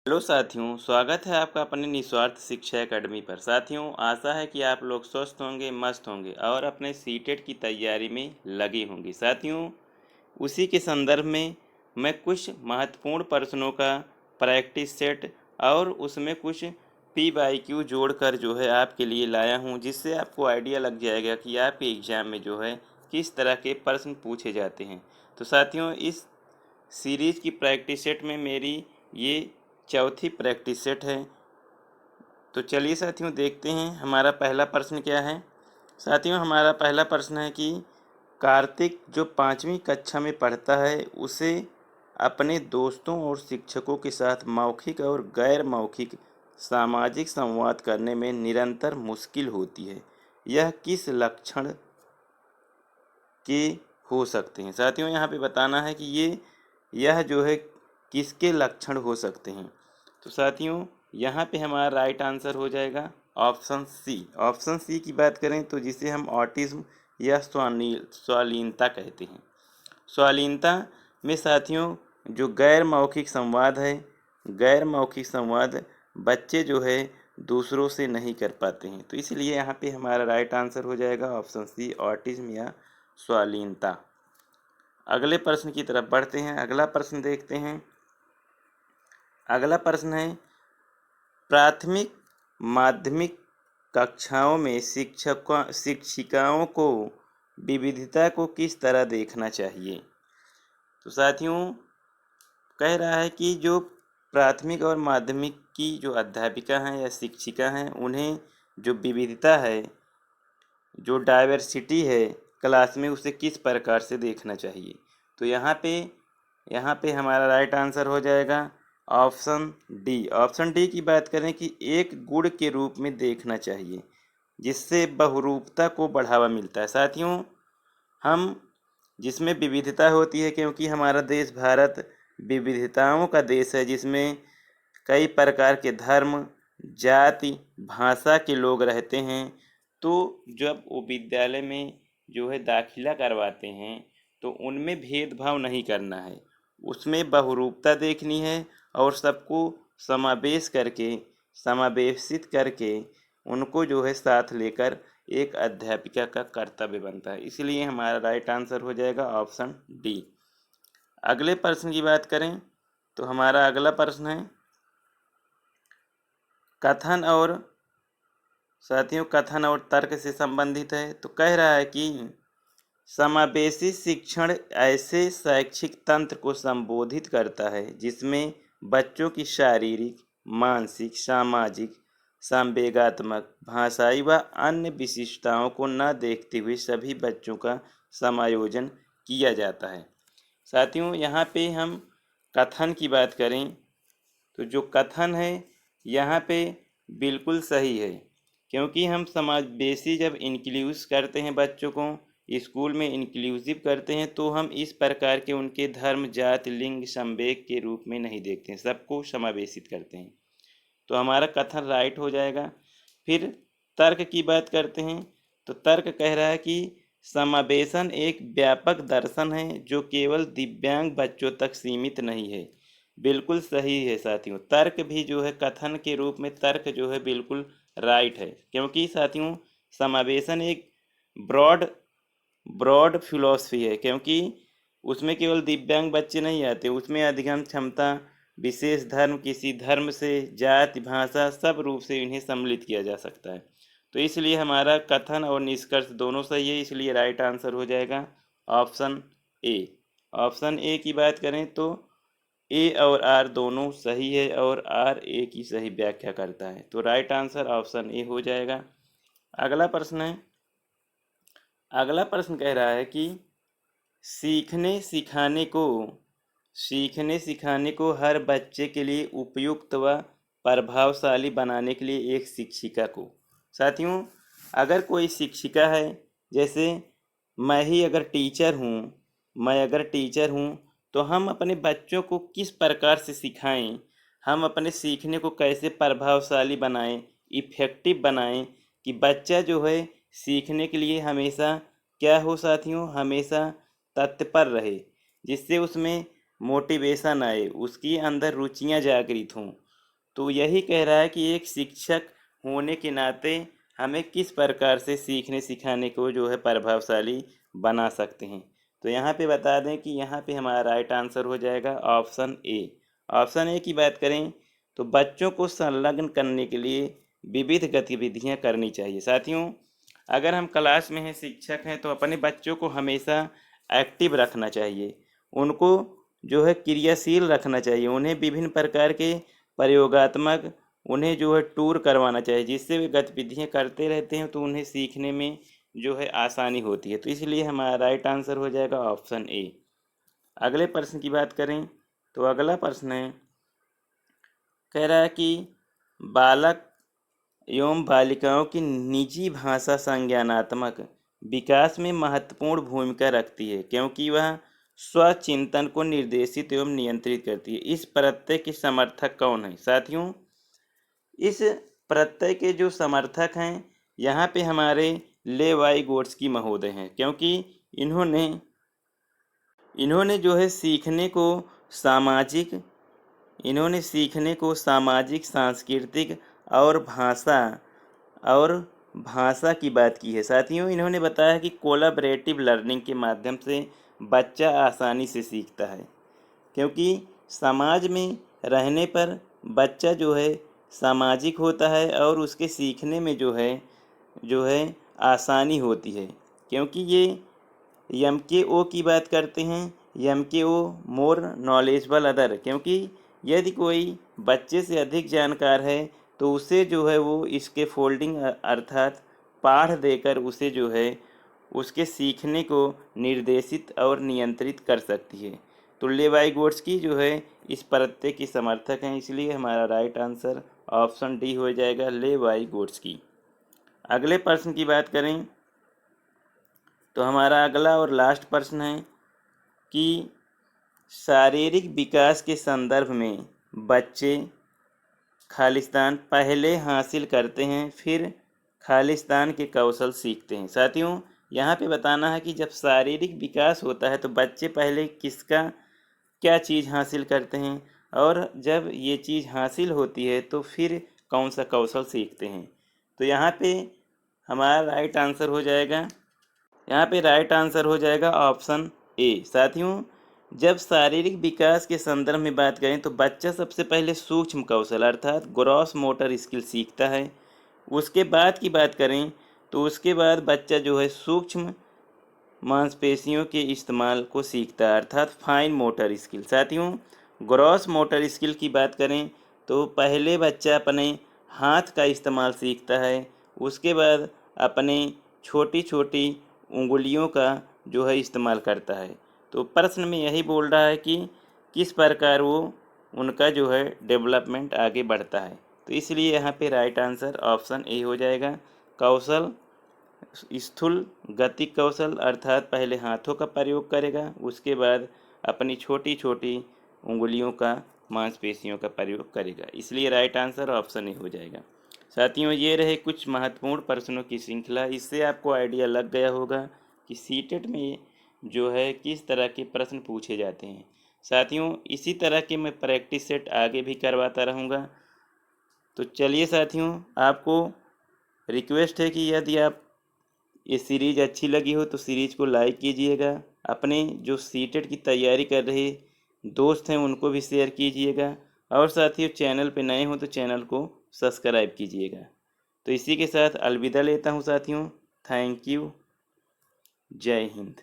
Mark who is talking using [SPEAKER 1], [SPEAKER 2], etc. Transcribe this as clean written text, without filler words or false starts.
[SPEAKER 1] Hello साथियों, स्वागत है आपका अपने निस्वार्थ शिक्षा एकेडमी पर। साथियों, आशा है कि आप लोग स्वस्थ होंगे, मस्त होंगे और अपने सीटेट की तैयारी में लगे होंगे। साथियों, उसी के संदर्भ में मैं कुछ महत्वपूर्ण प्रश्नों का प्रैक्टिस सेट और उसमें कुछ PYQ जोड़कर जो है आपके लिए लाया हूं, जिससे आपको आइडिया लग जाएगा कि आपके एग्ज़ाम में जो है किस तरह के प्रश्न पूछे जाते हैं। तो साथियों, इस सीरीज़ की प्रैक्टिस सेट में मेरी ये चौथी प्रैक्टिस सेट है। तो चलिए साथियों, देखते हैं हमारा पहला प्रश्न क्या है। साथियों, हमारा पहला प्रश्न है कि कार्तिक जो 5वीं कक्षा में पढ़ता है, उसे अपने दोस्तों और शिक्षकों के साथ मौखिक और गैर मौखिक सामाजिक संवाद करने में निरंतर मुश्किल होती है। यह किस लक्षण के हो सकते हैं? साथियों, यहाँ पे बताना है कि यह जो है किसके लक्षण हो सकते हैं। तो साथियों, यहाँ पे हमारा राइट आंसर हो जाएगा ऑप्शन सी। ऑप्शन सी की बात करें तो जिसे हम ऑटिज्म या स्वालीनता कहते हैं। स्वालीनता में साथियों जो गैर मौखिक संवाद है, गैर मौखिक संवाद बच्चे जो है दूसरों से नहीं कर पाते हैं। तो इसलिए यहाँ पे हमारा राइट आंसर हो जाएगा ऑप्शन सी, ऑटिज्म या स्वालीनता। अगले प्रश्न की तरफ बढ़ते हैं। अगला प्रश्न देखते हैं। अगला प्रश्न है, प्राथमिक माध्यमिक कक्षाओं में शिक्षिकाओं को विविधता को किस तरह देखना चाहिए? तो साथियों, कह रहा है कि जो प्राथमिक और माध्यमिक की जो अध्यापिका हैं या शिक्षिका हैं, उन्हें जो विविधता है, जो डाइवर्सिटी है क्लास में, उसे किस प्रकार से देखना चाहिए? तो यहाँ पे हमारा राइट आंसर हो जाएगा ऑप्शन डी। ऑप्शन डी की बात करें कि एक गुण के रूप में देखना चाहिए, जिससे बहुरूपता को बढ़ावा मिलता है। साथियों, हम जिसमें विविधता होती है, क्योंकि हमारा देश भारत विविधताओं का देश है, जिसमें कई प्रकार के धर्म, जाति, भाषा के लोग रहते हैं। तो जब वो विद्यालय में जो है दाखिला करवाते हैं, तो उनमें भेदभाव नहीं करना है, उसमें बहुरूपता देखनी है और सबको समावेशित करके उनको जो है साथ लेकर एक अध्यापिका का कर्तव्य बनता है। इसलिए हमारा राइट आंसर हो जाएगा ऑप्शन डी। अगले प्रश्न की बात करें तो हमारा अगला प्रश्न है कथन और साथियों कथन और तर्क से संबंधित है। तो कह रहा है कि समावेशी शिक्षण ऐसे शैक्षिक तंत्र को संबोधित करता है जिसमें बच्चों की शारीरिक, मानसिक, सामाजिक, संवेगात्मक, भाषाई व अन्य विशिष्टताओं को न देखते हुए सभी बच्चों का समायोजन किया जाता है। साथियों, यहाँ पे हम कथन की बात करें तो जो कथन है यहाँ पे बिल्कुल सही है, क्योंकि हम समावेशी जब इंक्लूज करते हैं बच्चों को, स्कूल में इंक्लूसिव करते हैं, तो हम इस प्रकार के उनके धर्म, जाति, लिंग, संवेग के रूप में नहीं देखते हैं, सबको समावेशित करते हैं। तो हमारा कथन राइट हो जाएगा। फिर तर्क की बात करते हैं तो तर्क कह रहा है कि समावेशन एक व्यापक दर्शन है जो केवल दिव्यांग बच्चों तक सीमित नहीं है। बिल्कुल सही है साथियों, तर्क भी जो है कथन के रूप में तर्क जो है बिल्कुल राइट है, क्योंकि साथियों समावेशन एक ब्रॉड ब्रॉड फिलॉसफी है, क्योंकि उसमें केवल दिव्यांग बच्चे नहीं आते, उसमें अधिगम क्षमता, विशेष धर्म, किसी धर्म से, जाति, भाषा, सब रूप से इन्हें सम्मिलित किया जा सकता है। तो इसलिए हमारा कथन और निष्कर्ष दोनों सही है, इसलिए राइट आंसर हो जाएगा ऑप्शन ए। ऑप्शन ए की बात करें तो ए और आर दोनों सही है और आर ए की सही व्याख्या करता है। तो राइट आंसर ऑप्शन ए हो जाएगा। अगला प्रश्न है, अगला प्रश्न कह रहा है कि सीखने सिखाने को हर बच्चे के लिए उपयुक्त व प्रभावशाली बनाने के लिए एक शिक्षिका को। साथियों, अगर कोई शिक्षिका है, जैसे मैं अगर टीचर हूँ, तो हम अपने बच्चों को किस प्रकार से सिखाएं, हम अपने सीखने को कैसे प्रभावशाली बनाएं, इफ़ेक्टिव बनाएं कि बच्चा जो है सीखने के लिए हमेशा क्या हो साथियों, हमेशा तत्पर रहे, जिससे उसमें मोटिवेशन आए, उसकी अंदर रुचियां जागृत हों। तो यही कह रहा है कि एक शिक्षक होने के नाते हमें किस प्रकार से सीखने सिखाने को जो है प्रभावशाली बना सकते हैं। तो यहाँ पे बता दें कि यहाँ पे हमारा राइट आंसर हो जाएगा ऑप्शन ए। ऑप्शन ए की बात करें तो बच्चों को संलग्न करने के लिए विविध गतिविधियाँ करनी चाहिए। साथियों, अगर हम क्लास में हैं, शिक्षक हैं, तो अपने बच्चों को हमेशा एक्टिव रखना चाहिए, उनको जो है क्रियाशील रखना चाहिए, उन्हें विभिन्न प्रकार के प्रयोगात्मक उन्हें जो है टूर करवाना चाहिए, जिससे वे गतिविधियाँ करते रहते हैं तो उन्हें सीखने में जो है आसानी होती है। तो इसलिए हमारा राइट आंसर हो जाएगा ऑप्शन ए। अगले प्रश्न की बात करें तो अगला प्रश्न है, कह रहा है कि बालक एवं बालिकाओं की निजी भाषा संज्ञानात्मक विकास में महत्वपूर्ण भूमिका रखती है, क्योंकि वह स्वचिंतन को निर्देशित एवं नियंत्रित करती है। इस प्रत्यय के समर्थक कौन है? साथियों, इस प्रत्यय के जो समर्थक हैं यहाँ पे हमारे लेवाई गोट्स्की महोदय हैं, क्योंकि इन्होंने जो है सीखने को सामाजिक, सांस्कृतिक और भाषा की बात की है। साथियों, इन्होंने बताया कि कोलैबोरेटिव लर्निंग के माध्यम से बच्चा आसानी से सीखता है, क्योंकि समाज में रहने पर बच्चा जो है सामाजिक होता है और उसके सीखने में जो है आसानी होती है, क्योंकि ये MKO की बात करते हैं, MKO मोर नॉलेजबल अदर, क्योंकि यदि कोई बच्चे से अधिक जानकार है तो उसे जो है वो इसके फोल्डिंग अर्थात पाठ देकर उसे जो है उसके सीखने को निर्देशित और नियंत्रित कर सकती है। तो लेवाई गोट्स्की जो है इस प्रत्यय की समर्थक हैं, इसलिए हमारा राइट आंसर ऑप्शन डी हो जाएगा, लेवाई गोट्स्की। अगले प्रश्न की बात करें तो हमारा अगला और लास्ट प्रश्न है कि शारीरिक विकास के संदर्भ में बच्चे खालिस्तान पहले हासिल करते हैं, फिर खालिस्तान के कौशल सीखते हैं। साथियों, यहाँ पे बताना है कि जब शारीरिक विकास होता है तो बच्चे पहले क्या चीज़ हासिल करते हैं, और जब ये चीज़ हासिल होती है तो फिर कौन सा कौशल सीखते हैं। तो यहाँ पे हमारा राइट आंसर हो जाएगा ऑप्शन ए। साथियों, जब शारीरिक विकास के संदर्भ में बात करें तो बच्चा सबसे पहले सूक्ष्म कौशल अर्थात ग्रॉस मोटर स्किल सीखता है। उसके बाद की बात करें तो उसके बाद बच्चा जो है सूक्ष्म मांसपेशियों के इस्तेमाल को सीखता है अर्थात फाइन मोटर स्किल। साथियों, ग्रॉस मोटर स्किल की बात करें तो पहले बच्चा अपने हाथ का इस्तेमाल सीखता है, उसके बाद अपने छोटी छोटी उंगलियों का जो है इस्तेमाल करता है। तो प्रश्न में यही बोल रहा है कि किस प्रकार वो उनका जो है डेवलपमेंट आगे बढ़ता है। तो इसलिए यहाँ पे राइट आंसर ऑप्शन ए हो जाएगा। कौशल स्थूल गतिक कौशल अर्थात पहले हाथों का प्रयोग करेगा, उसके बाद अपनी छोटी छोटी उंगलियों का मांसपेशियों का प्रयोग करेगा, इसलिए राइट आंसर ऑप्शन ए हो जाएगा। साथियों, ये रहे कुछ महत्वपूर्ण प्रश्नों की श्रृंखला। इससे आपको आइडिया लग गया होगा कि सीटेट में जो है किस तरह के प्रश्न पूछे जाते हैं। साथियों, इसी तरह के मैं प्रैक्टिस सेट आगे भी करवाता रहूँगा। तो चलिए साथियों, आपको रिक्वेस्ट है कि यदि आप ये सीरीज़ अच्छी लगी हो तो सीरीज़ को लाइक कीजिएगा, अपने जो सीटेट की तैयारी कर रहे दोस्त हैं उनको भी शेयर कीजिएगा, और साथियों चैनल पे नए हो तो चैनल को सब्सक्राइब कीजिएगा। तो इसी के साथ अलविदा लेता हूँ साथियों। Thank you. जय हिंद।